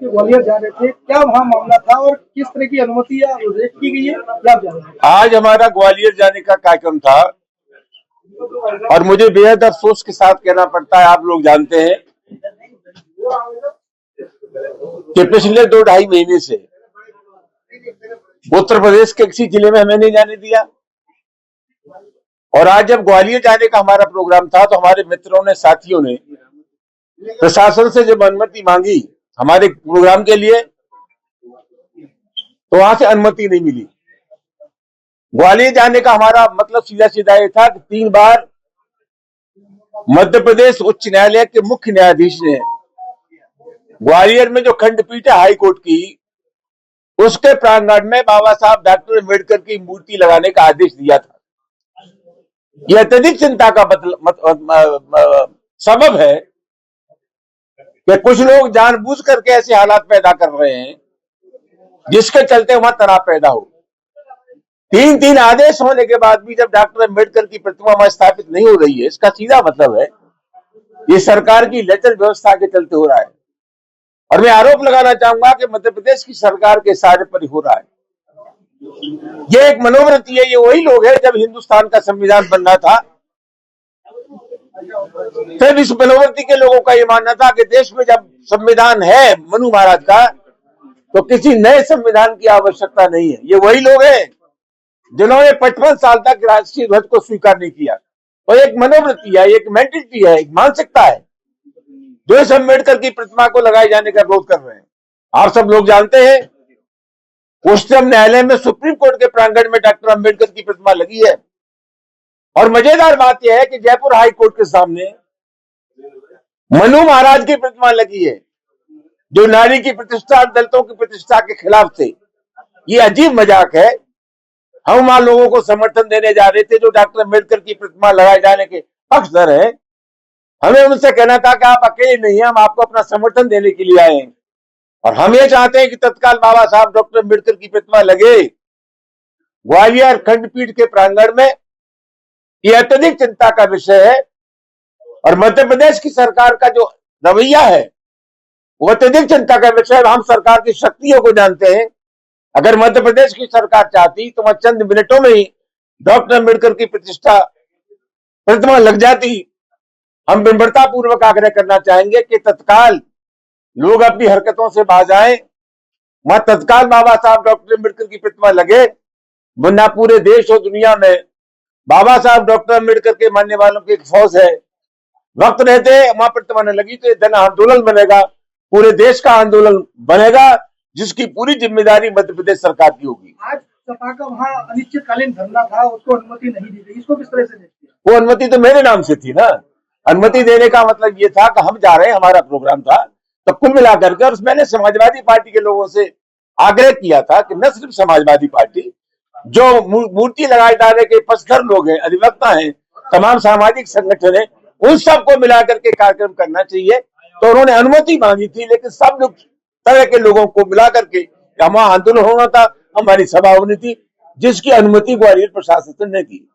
कि ग्वालियर जा रहे थे, क्या वहाँ मामला था और किस तरह की अनुमति या रेट की गई है, क्या आप जान रहे हैं? आज हमारा ग्वालियर जाने का कार्यक्रम था और मुझे बेहद अफसोस के साथ कहना पड़ता है, आप लोग जानते हैं कि पिछले 2-2.5 महीने से उत्तर प्रदेश के किसी जिले में हमें नहीं जाने दिया। और आज जब ग्वालियर जाने का हमारा प्रोग्राम था तो हमारे मित्रों ने, साथियों ने प्रशासन से जब अनुमति मांगी हमारे प्रोग्राम के लिए तो वहां से अनुमति नहीं मिली। ग्वालियर जाने का हमारा मतलब सीधा सीधा ये था कि 3 बार मध्य प्रदेश उच्च न्यायालय के मुख्य न्यायाधीश ने ग्वालियर में जो खंडपीठ है हाई कोर्ट की, उसके प्रांगण में बाबा साहब डॉक्टर अम्बेडकर की मूर्ति लगाने का आदेश दिया था। यह अत्यधिक चिंता का सबब है कि कुछ लोग जानबूझ करके ऐसे हालात पैदा कर रहे हैं जिसके चलते वहां तनाव पैदा हो। 3 आदेश होने के बाद भी जब डॉक्टर अम्बेडकर की प्रतिमा वहां स्थापित नहीं हो रही है, इसका सीधा मतलब है ये सरकार की लचर व्यवस्था के चलते हो रहा है। और मैं आरोप लगाना चाहूंगा कि मध्य प्रदेश की सरकार के साझे पर हो रहा है। ये एक मनोवृत्ति है, ये वही लोग हैं जब हिंदुस्तान का संविधान बन रहा था फिर इस मनोवृत्ति के लोगों का ये मानना था कि देश में जब संविधान है मनु महाराज का तो किसी नए संविधान की आवश्यकता नहीं है। ये वही लोग हैं जिन्होंने 55 साल तक राष्ट्रीय ध्वज को स्वीकार नहीं किया। तो एक मनोवृत्ति है, एक मेंटलिटी है, एक मानसिकता है जो इस अम्बेडकर की प्रतिमा को लगाए जाने का विरोध कर रहे हैं। आप सब लोग जानते हैं उच्चतम न्यायालय में सुप्रीम कोर्ट के प्रांगण में डॉक्टर अम्बेडकर की प्रतिमा लगी है। और मजेदार बात यह है कि जयपुर हाई कोर्ट के सामने मनु महाराज की प्रतिमा लगी है जो नारी की प्रतिष्ठा, दलितों की प्रतिष्ठा के खिलाफ थे। ये अजीब मजाक है। हम वहां लोगों को समर्थन देने जा रहे थे जो डॉक्टर अम्बेडकर की प्रतिमा लगाए जाने के पक्षधर है। हमें उनसे कहना था कि आप अकेले नहीं हैं, हम आपको अपना समर्थन देने के लिए आए हैं और हम ये चाहते हैं कि तत्काल बाबा साहब डॉक्टर अम्बेडकर की प्रतिमा लगे ग्वालियर खंडपीठ के प्रांगण में। यह अत्यधिक चिंता का विषय है और मध्य प्रदेश की सरकार का जो रवैया है वो अत्यधिक चिंता का विषय है। हम सरकार की शक्तियों को जानते हैं। अगर मध्य प्रदेश की सरकार चाहती तो वह चंद मिनटों में ही डॉक्टर अम्बेडकर की प्रतिमा लग जाती। हम विनम्रता पूर्वक आग्रह करना चाहेंगे कि तत्काल लोग अपनी हरकतों से बाज आए, वहां तत्काल बाबा साहब डॉक्टर अम्बेडकर की प्रतिमा लगे, वरना पूरे देश और दुनिया में बाबा साहब डॉक्टर अम्बेडकर के मानने वालों की एक फौज है। वक्त रहते वहां प्रतिमा न लगी तो जन आंदोलन बनेगा, पूरे देश का आंदोलन बनेगा जिसकी पूरी जिम्मेदारी मध्य प्रदेश सरकार की होगी। आज सपा का वहाँ अनिश्चितकालीन धरना था, उसको अनुमति नहीं दी गई, इसको किस तरह से देखते हैं? वो अनुमति तो मेरे नाम से थी ना। अनुमति देने का मतलब ये था कि हम जा रहे हैं, हमारा प्रोग्राम था। तो कुल मिलाकर के और मैंने समाजवादी पार्टी के लोगों से आग्रह किया था कि न सिर्फ समाजवादी पार्टी, जो मूर्ति लगाए जाने के पक्षधर लोग हैं, अधिवक्ता हैं, तमाम सामाजिक संगठन है, उन सबको मिलाकर के कार्यक्रम करना चाहिए। तो उन्होंने अनुमति मांगी थी, लेकिन सब लोग तरह के लोगों को मिलाकर के वहां आंदोलन होना था, हमारी सभा होनी थी, जिसकी अनुमति ग्वालियर प्रशासन ने दी।